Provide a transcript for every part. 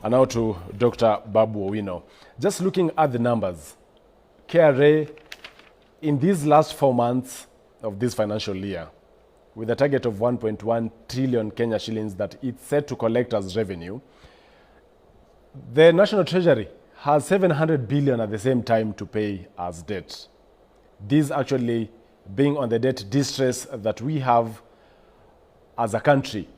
And now to Dr. Babu Owino. Just looking at the numbers, KRA in these last 4 months of this financial year, with a target of 1.1 trillion Kenya shillings that it's set to collect as revenue, the National Treasury has 700 billion at the same time to pay as debt. This actually being on the debt distress that we have as a country.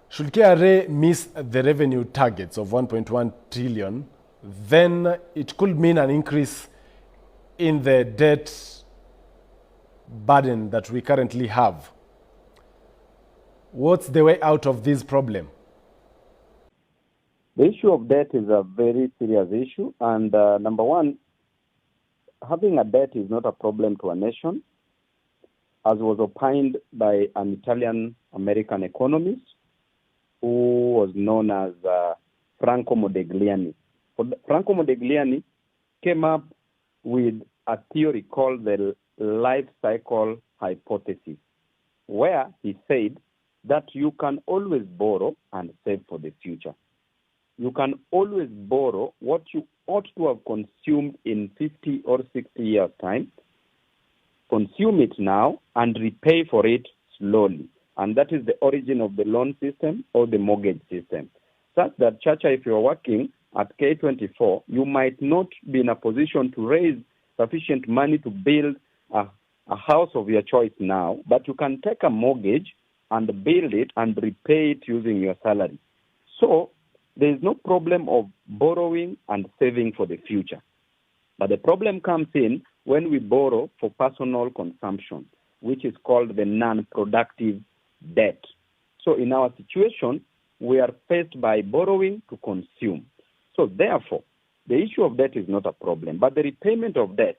Should KRA miss the revenue targets of 1.1 trillion, then it could mean an increase in the debt burden that we currently have. What's the way out of this problem? The issue of debt is a very serious issue. And number one, having a debt is not a problem to a nation, as was opined by an Italian-American economist who was known as Franco Modigliani. Franco Modigliani came up with a theory called the life cycle hypothesis, where he said that you can always borrow and save for the future. You can always borrow what you ought to have consumed in 50 or 60 years' time, consume it now, and repay for it slowly. And that is the origin of the loan system or the mortgage system. Such that, Chacha, if you're working at K24, you might not be in a position to raise sufficient money to build a house of your choice now, but you can take a mortgage and build it and repay it using your salary. So there is no problem of borrowing and saving for the future. But the problem comes in when we borrow for personal consumption, which is called the non-productive debt. So in our situation, we are faced by borrowing to consume. So therefore, the issue of debt is not a problem, but the repayment of debt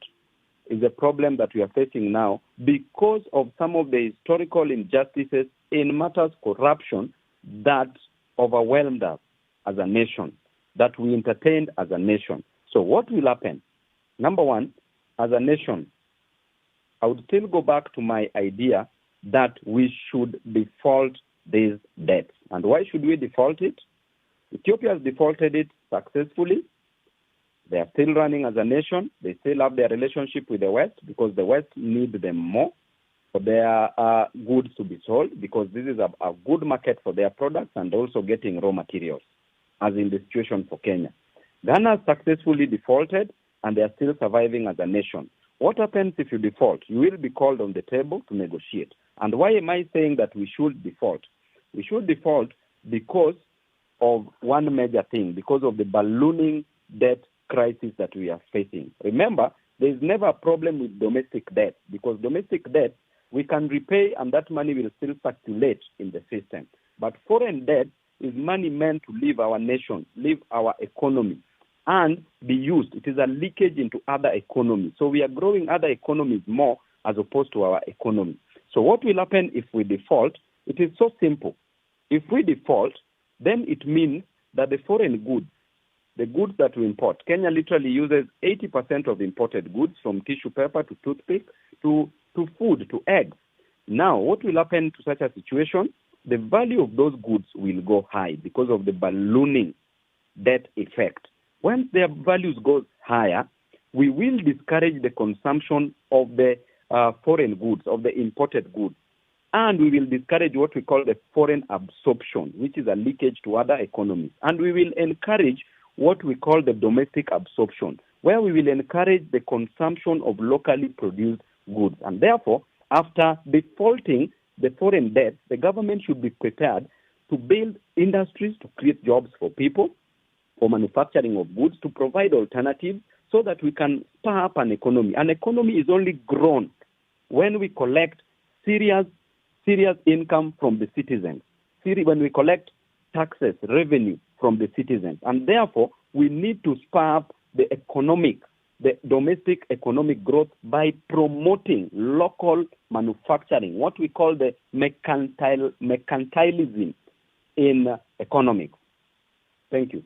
is a problem that we are facing now because of some of the historical injustices in matters of corruption that overwhelmed us as a nation, that we entertained as a nation. So what will happen? Number one, as a nation, I would still go back to my idea that we should default these debts. And why should we default it? Ethiopia has defaulted it successfully. They are still running as a nation. They still have their relationship with the West because the West need them more for their goods to be sold, because this is a good market for their products and also getting raw materials, as in the situation for Kenya. Ghana has successfully defaulted and they are still surviving as a nation. What happens if you default? You will be called on the table to negotiate. And why am I saying that we should default? We should default because of one major thing, because of the ballooning debt crisis that we are facing. Remember, there is never a problem with domestic debt, because domestic debt we can repay and that money will still circulate in the system. But foreign debt is money meant to leave our nation, leave our economy, and be used. It is a leakage into other economies. So we are growing other economies more as opposed to our economy. So what will happen if we default? It is so simple. If we default, then it means that the foreign goods, the goods that we import, Kenya literally uses 80% of imported goods, from tissue paper to toothpick to food, to eggs. Now, what will happen to such a situation? The value of those goods will go high because of the ballooning debt effect. Once their values go higher, we will discourage the consumption of the foreign goods, of the imported goods. And we will discourage what we call the foreign absorption, which is a leakage to other economies. And we will encourage what we call the domestic absorption, where we will encourage the consumption of locally produced goods. And therefore, after defaulting the foreign debt, the government should be prepared to build industries to create jobs for people, for manufacturing of goods, to provide alternatives so that we can spur up an economy. An economy is only grown when we collect serious income from the citizens, when we collect taxes, revenue from the citizens. And therefore, we need to spur up the domestic economic growth by promoting local manufacturing, what we call the mercantilism in economics. Thank you.